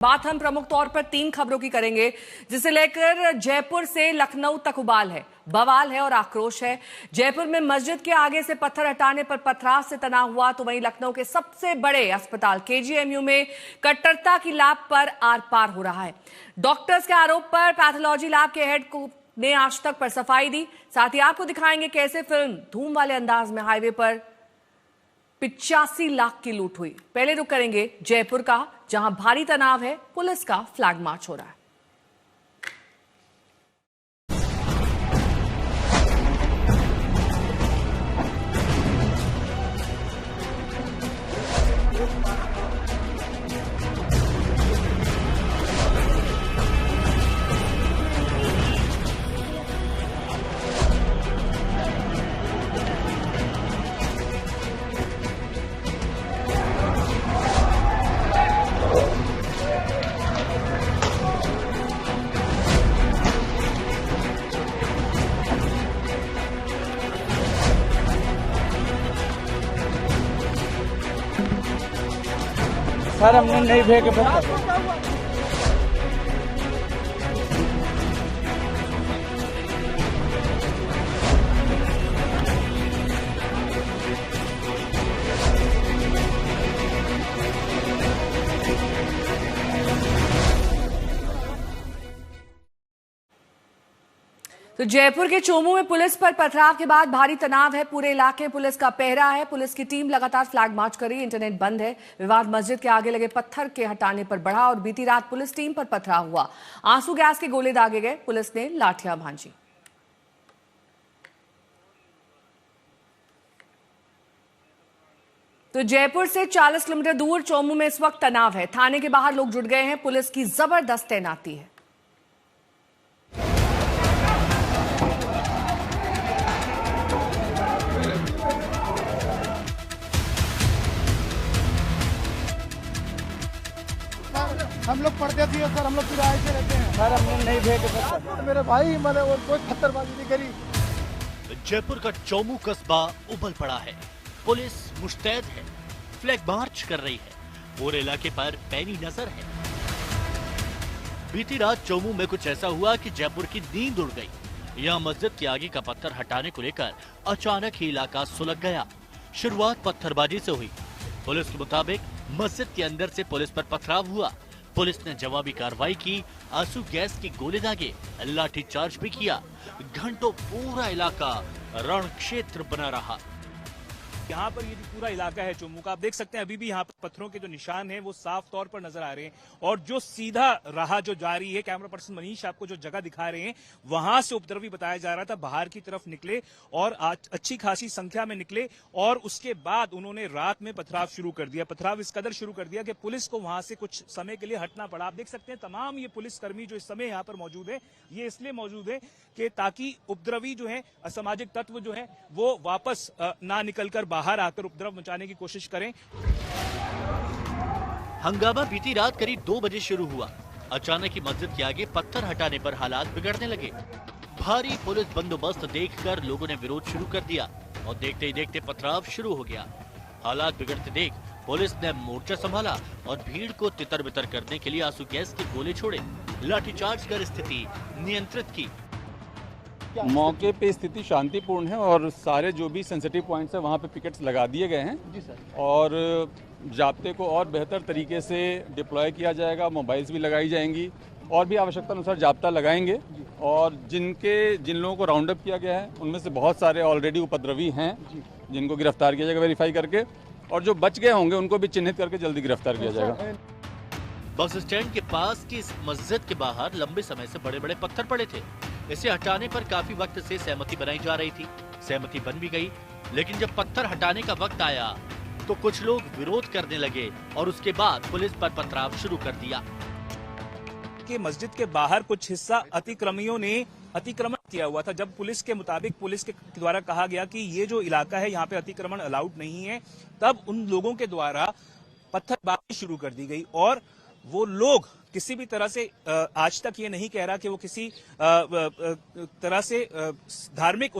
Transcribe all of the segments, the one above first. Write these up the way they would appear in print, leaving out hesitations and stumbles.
बात हम प्रमुख तौर पर 3 खबरों की करेंगे, जिसे लेकर जयपुर से लखनऊ तक उबाल है, बवाल है और आक्रोश है। जयपुर में मस्जिद के आगे से पत्थर हटाने पर पथराव से तनाव हुआ, तो वहीं लखनऊ के सबसे बड़े अस्पताल केजीएमयू में कट्टरता की लैब पर आर पार हो रहा है। डॉक्टर्स के आरोप पर पैथोलॉजी लैब के हेड ने आज तक पर सफाई दी। साथ ही आपको दिखाएंगे कैसे फिल्म धूम वाले अंदाज में हाईवे पर 85 लाख की लूट हुई। पहले रुक करेंगे जयपुर का, जहां भारी तनाव है, पुलिस का फ्लैग मार्च हो रहा है। सर हमने नहीं फेंके तो जयपुर के चोमू में पुलिस पर पथराव के बाद भारी तनाव है। पूरे इलाके पुलिस का पहरा है। पुलिस की टीम लगातार फ्लैग मार्च कर रही है। इंटरनेट बंद है। विवाद मस्जिद के आगे लगे पत्थर के हटाने पर बढ़ा और बीती रात पुलिस टीम पर पथराव हुआ। आंसू गैस के गोले दागे गए। पुलिस ने लाठियां भांजी। तो जयपुर से 40 किलोमीटर दूर चोमू में इस वक्त तनाव है। थाने के बाहर लोग जुट गए हैं। पुलिस की जबरदस्त तैनाती है। हम लोग पढ़ते थे सर, हम लोग किराए से रहते हैं सर हमने नहीं फेंके मेरे भाई, मैंने और कोई पत्थरबाजी नहीं करी। जयपुर का चोमू कस्बा उबल पड़ा है। पुलिस मुस्तैद है, फ्लैग मार्च कर रही है। पूरे इलाके पर पैनी नजर है। बीती रात चोमू में कुछ ऐसा हुआ कि जयपुर की नींद उड़ गई। यहाँ मस्जिद के आगे का पत्थर हटाने को लेकर अचानक ही इलाका सुलग गया। शुरुआत पत्थरबाजी से हुई। पुलिस के मुताबिक मस्जिद के अंदर से पुलिस पर पथराव हुआ। पुलिस ने जवाबी कार्रवाई की, आंसू गैस के गोले दागे, लाठी चार्ज भी किया। घंटों पूरा इलाका रण क्षेत्र बना रहा। यहाँ पर ये जो पूरा इलाका है चोमू का, आप देख सकते हैं अभी भी यहाँ पर पत्थरों के जो निशान हैं वो साफ तौर पर नजर आ रहे हैं। और जो सीधा राह जो जा रही है, कैमरा पर्सन मनीष आपको जो जगह दिखा रहे हैं, वहां से उपद्रवी बताया जा रहा था बाहर की तरफ निकले और अच्छी खासी संख्या में निकले और उसके बाद उन्होंने रात में पथराव शुरू कर दिया। पथराव इस कदर शुरू कर दिया कि पुलिस को वहां से कुछ समय के लिए हटना पड़ा। आप देख सकते हैं तमाम ये पुलिसकर्मी जो इस समय यहाँ पर मौजूद है, ये इसलिए मौजूद है कि ताकि उपद्रवी जो है, असामाजिक तत्व जो है, वो वापस ना निकलकर बाहर आकर उपद्रव मचाने की कोशिश करें। हंगामा बीती रात करीब 2 बजे शुरू हुआ। अचानक ही मस्जिद के आगे पत्थर हटाने पर हालात बिगड़ने लगे। भारी पुलिस बंदोबस्त देखकर लोगों ने विरोध शुरू कर दिया और देखते ही देखते पथराव शुरू हो गया। हालात बिगड़ते देख पुलिस ने मोर्चा संभाला और भीड़ को तितर बितर करने के लिए आंसू गैस के गोले छोड़े। लाठीचार्ज कर स्थिति नियंत्रित की। मौके पे स्थिति शांतिपूर्ण है और सारे जो भी सेंसिटिव पॉइंट्स है वहाँ पे पिकेट्स लगा दिए गए हैं जी सर। और जाब्ते को और बेहतर तरीके से डिप्लॉय किया जाएगा। मोबाइल्स भी लगाई जाएंगी और भी आवश्यकता अनुसार जाब्ता लगाएंगे। और जिन लोगों को राउंड अप किया गया है उनमें से बहुत सारे ऑलरेडी उपद्रवी हैं जिनको गिरफ्तार किया जाएगा वेरीफाई करके, और जो बच गए होंगे उनको भी चिन्हित करके जल्दी गिरफ्तार किया जाएगा। बस स्टैंड के पास की इस मस्जिद के बाहर लंबे समय से बड़े बड़े पत्थर पड़े थे। इसे हटाने पर काफी वक्त से सहमति बनाई जा रही थी। सहमति बन भी गई, लेकिन जब पत्थर हटाने का वक्त आया तो कुछ लोग विरोध करने लगे और उसके बाद पुलिस पर पथराव शुरू कर दिया। कि मस्जिद के बाहर कुछ हिस्सा अतिक्रमियों ने अतिक्रमण किया हुआ था। जब पुलिस के मुताबिक पुलिस के द्वारा कहा गया कि ये जो इलाका है यहाँ पे अतिक्रमण अलाउड नहीं है, तब उन लोगों के द्वारा पत्थरबाजी शुरू कर दी गई। और वो लोग किसी भी तरह से आज तक ये नहीं कह रहा कि वो किसी तरह से धार्मिक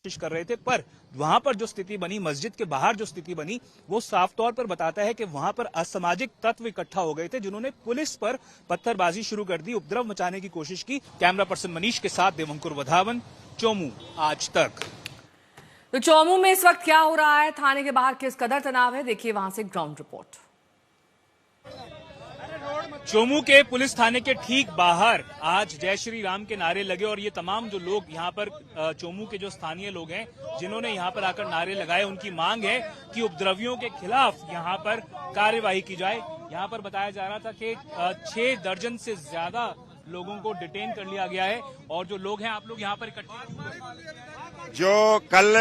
कोशिश कर रहे थे, पर वहां पर जो स्थिति बनी, मस्जिद के बाहर जो स्थिति बनी, वो साफ तौर पर बताता है कि वहां पर असामाजिक तत्व इकट्ठा हो गए थे, जिन्होंने पुलिस पर पत्थरबाजी शुरू कर दी, उपद्रव मचाने की कोशिश की। कैमरा पर्सन मनीष के साथ देवंकुर वधावन, चोमू आज तक। तो चोमू में इस वक्त क्या हो रहा है, थाने के बाहर किस कदर तनाव है, देखिए वहां से ग्राउंड रिपोर्ट। चोमू के पुलिस थाने के ठीक बाहर आज जय श्री राम के नारे लगे और ये तमाम जो लोग यहाँ पर चोमू के जो स्थानीय लोग हैं, जिन्होंने यहाँ पर आकर नारे लगाए, उनकी मांग है कि उपद्रवियों के खिलाफ यहाँ पर कार्यवाही की जाए। यहाँ पर बताया जा रहा था कि 6 दर्जन से ज्यादा लोगों को डिटेन कर लिया गया है और जो लोग हैं, आप लोग यहाँ पर इकट्ठे, जो कल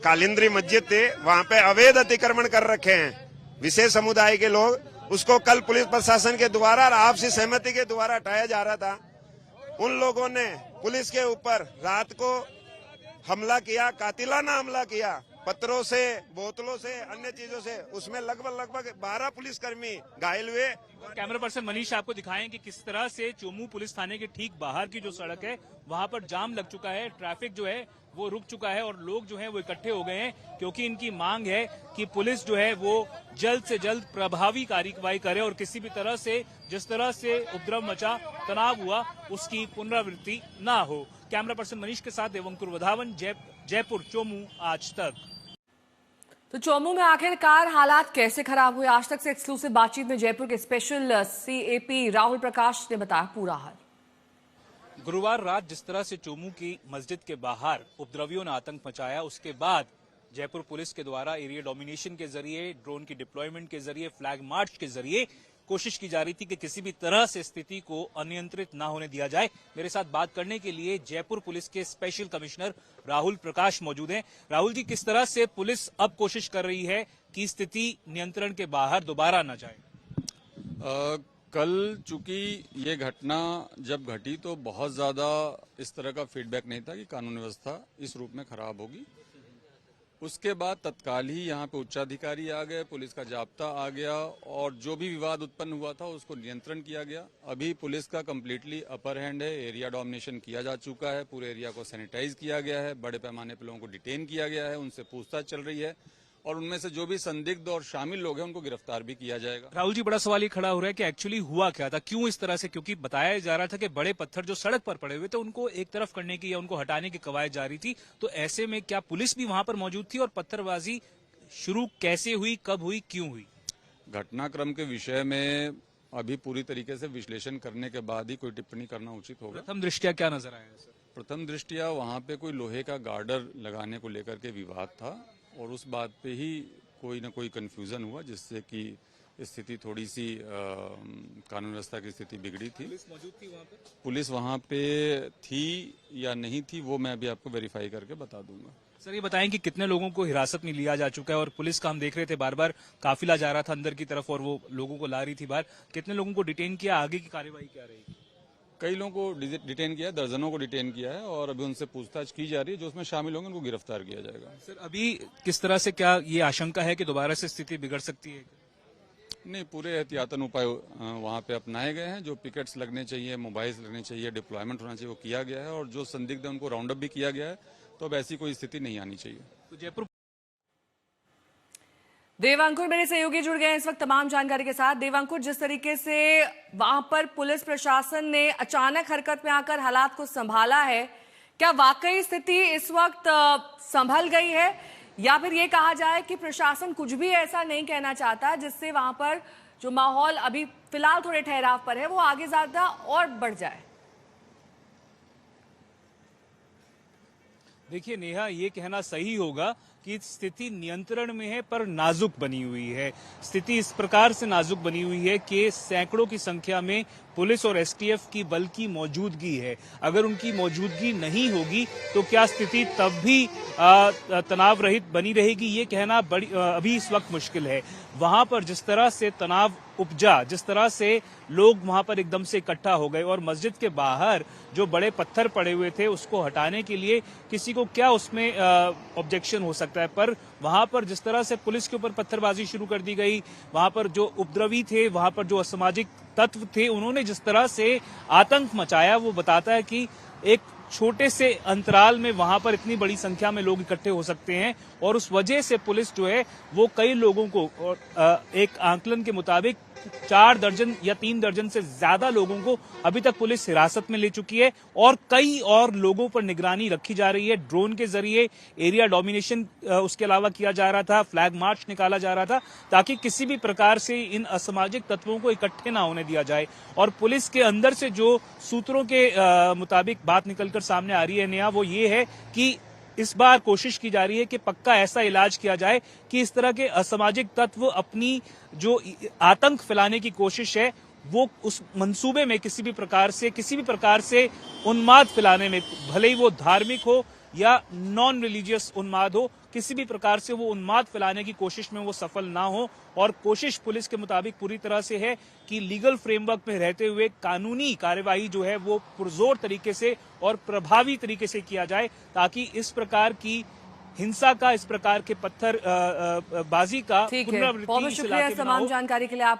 कालिंद्री मस्जिद थी वहाँ पे अवैध अतिक्रमण कर रखे हैं विशेष समुदाय के लोग, उसको कल पुलिस प्रशासन के द्वारा और आपसी सहमति के द्वारा हटाया जा रहा था। उन लोगों ने पुलिस के ऊपर रात को हमला किया, कातिलाना हमला किया, पत्थरों से, बोतलों से, अन्य चीजों से। उसमें लगभग 12 पुलिसकर्मी घायल हुए। कैमरा पर्सन मनीष आपको दिखाएं कि किस तरह से चोमू पुलिस थाने के ठीक बाहर की जो सड़क है, वहां पर जाम लग चुका है, ट्रैफिक जो है वो रुक चुका है और लोग जो हैं वो इकट्ठे हो गए हैं, क्योंकि इनकी मांग है कि पुलिस जो है वो जल्द से जल्द प्रभावी कार्रवाई करे और किसी भी तरह से, जिस तरह से उपद्रव मचा, तनाव हुआ, उसकी पुनरावृत्ति ना हो। कैमरा पर्सन मनीष के साथ देवंकुर वधावन, जयपुर, चोमू आज तक। तो चोमू में आखिरकार हालात कैसे खराब हुए, आज तक से एक्सक्लूसिव बातचीत में जयपुर के स्पेशल CAP राहुल प्रकाश ने बताया पूरा हाल। गुरुवार रात जिस तरह से चोमू की मस्जिद के बाहर उपद्रवियों ने आतंक मचाया, उसके बाद जयपुर पुलिस के द्वारा एरिया डोमिनेशन के जरिए, ड्रोन की डिप्लॉयमेंट के जरिए, फ्लैग मार्च के जरिए कोशिश की जा रही थी कि किसी भी तरह से स्थिति को अनियंत्रित ना होने दिया जाए। मेरे साथ बात करने के लिए जयपुर पुलिस के स्पेशल कमिश्नर राहुल प्रकाश मौजूद हैं। राहुल जी, किस तरह से पुलिस अब कोशिश कर रही है कि स्थिति नियंत्रण के बाहर दोबारा न जाए? कल चूंकि ये घटना जब घटी तो बहुत ज्यादा इस तरह का फीडबैक नहीं था कि कानून व्यवस्था इस रूप में खराब होगी। उसके बाद तत्काल ही यहाँ पे उच्चाधिकारी आ गए, पुलिस का जाब्ता आ गया और जो भी विवाद उत्पन्न हुआ था उसको नियंत्रण किया गया। अभी पुलिस का कम्प्लीटली अपर हैंड है, एरिया डोमिनेशन किया जा चुका है, पूरे एरिया को सैनिटाइज किया गया है, बड़े पैमाने पर लोगों को डिटेन किया गया है, उनसे पूछताछ चल रही है और उनमें से जो भी संदिग्ध और शामिल लोग हैं उनको गिरफ्तार भी किया जाएगा। राहुल जी, बड़ा सवाल ये खड़ा हो रहा है कि एक्चुअली हुआ क्या था, क्यों इस तरह से? क्योंकि बताया जा रहा था कि बड़े पत्थर जो सड़क पर पड़े हुए थे उनको एक तरफ करने की या उनको हटाने की कवायद जारी थी, तो ऐसे में क्या पुलिस भी वहां पर मौजूद थी और पत्थरबाजी शुरू कैसे हुई, कब हुई, क्यों हुई? घटनाक्रम के विषय में अभी पूरी तरीके से विश्लेषण करने के बाद ही कोई टिप्पणी करना उचित होगा। प्रथम दृष्टया क्या नजर आया सर? प्रथम दृष्टया वहां पे कोई लोहे का गार्डर लगाने को लेकर के विवाद था और उस बात पे ही कोई न कोई कंफ्यूजन हुआ, जिससे कि स्थिति थोड़ी सी कानून व्यवस्था की स्थिति बिगड़ी थी। पुलिस मौजूद थी वहां पे? पुलिस वहां पे थी या नहीं थी वो मैं अभी आपको वेरीफाई करके बता दूंगा। सर, ये बताएं कि कितने लोगों को हिरासत में लिया जा चुका है और पुलिस का हम देख रहे थे बार बार काफिला जा रहा था अंदर की तरफ और वो लोगों को ला रही थी बाहर, कितने लोगों को डिटेन किया, आगे की कार्यवाही क्या रहेगी? कई लोगों को डिटेन किया है, दर्जनों को डिटेन किया है और अभी उनसे पूछताछ की जा रही है, जो उसमें शामिल होंगे उनको गिरफ्तार किया जाएगा। सर, अभी किस तरह से, क्या ये आशंका है कि दोबारा से स्थिति बिगड़ सकती है? नहीं, पूरे एहतियातन उपाय वहाँ पे अपनाए गए हैं। जो पिकेट्स लगने चाहिए, मोबाइल्स लगने चाहिए, डिप्लॉयमेंट होना चाहिए, वो किया गया है और जो संदिग्ध है उनको राउंड अप भी किया गया है, तो अब ऐसी कोई स्थिति नहीं आनी चाहिए। तो जयपुर देवांकुर मेरे सहयोगी जुड़ गए हैं इस वक्त तमाम जानकारी के साथ। देवांकुर, जिस तरीके से वहां पर पुलिस प्रशासन ने अचानक हरकत में आकर हालात को संभाला है, क्या वाकई स्थिति इस वक्त संभल गई है या फिर ये कहा जाए कि प्रशासन कुछ भी ऐसा नहीं कहना चाहता जिससे वहां पर जो माहौल अभी फिलहाल थोड़े ठहराव पर है वो आगे ज्यादा और बढ़ जाए? देखिए नेहा, ये कहना सही होगा कि स्थिति नियंत्रण में है पर नाजुक बनी हुई है। स्थिति इस प्रकार से नाजुक बनी हुई है कि सैकड़ों की संख्या में पुलिस और एसटीएफ की बल की मौजूदगी है। अगर उनकी मौजूदगी नहीं होगी तो क्या स्थिति तब भी तनाव रहित बनी रहेगी, ये कहना अभी इस वक्त मुश्किल है। वहां पर जिस तरह से तनाव उपजा, जिस तरह से लोग वहां पर एकदम से इकट्ठा हो गए और मस्जिद के बाहर जो बड़े पत्थर पड़े हुए थे उसको हटाने के लिए किसी को क्या उसमें ऑब्जेक्शन हो सकता है, पर वहां पर जिस तरह से पुलिस के ऊपर पत्थरबाजी शुरू कर दी गई, वहां पर जो उपद्रवी थे, वहां पर जो असामाजिक तत्व थे, उन्होंने जिस तरह से आतंक मचाया वो बताता है कि एक छोटे से अंतराल में वहां पर इतनी बड़ी संख्या में लोग इकट्ठे हो सकते हैं और उस वजह से पुलिस जो है वो कई लोगों को एक आंकलन के मुताबिक 4 दर्जन या 3 दर्जन से ज्यादा लोगों को अभी तक पुलिस हिरासत में ले चुकी है और कई और लोगों पर निगरानी रखी जा रही है। ड्रोन के जरिए एरिया डोमिनेशन उसके अलावा किया जा रहा था, फ्लैग मार्च निकाला जा रहा था ताकि किसी भी प्रकार से इन असामाजिक तत्वों को इकट्ठे ना होने दिया जाए। और पुलिस के अंदर से जो सूत्रों के मुताबिक बात निकलकर सामने आ रही है नेहा, वो ये है कि इस बार कोशिश की जा रही है कि पक्का ऐसा इलाज किया जाए कि इस तरह के असामाजिक तत्व अपनी जो आतंक फैलाने की कोशिश है वो उस मंसूबे में किसी भी प्रकार से उन्माद फैलाने में, भले ही वो धार्मिक हो या नॉन रिलीजियस उन्माद हो, किसी भी प्रकार से वो उन्माद फैलाने की कोशिश में वो सफल ना हो। और कोशिश पुलिस के मुताबिक पूरी तरह से है कि लीगल फ्रेमवर्क में रहते हुए कानूनी कार्यवाही जो है वो पुरजोर तरीके से और प्रभावी तरीके से किया जाए ताकि इस प्रकार की हिंसा का, इस प्रकार के पत्थर बाजी का ठीक है। पुनरावृत्ति बहुत इस शुक्रिया इलाके में ना तमाम हो। जानकारी के लिए। आप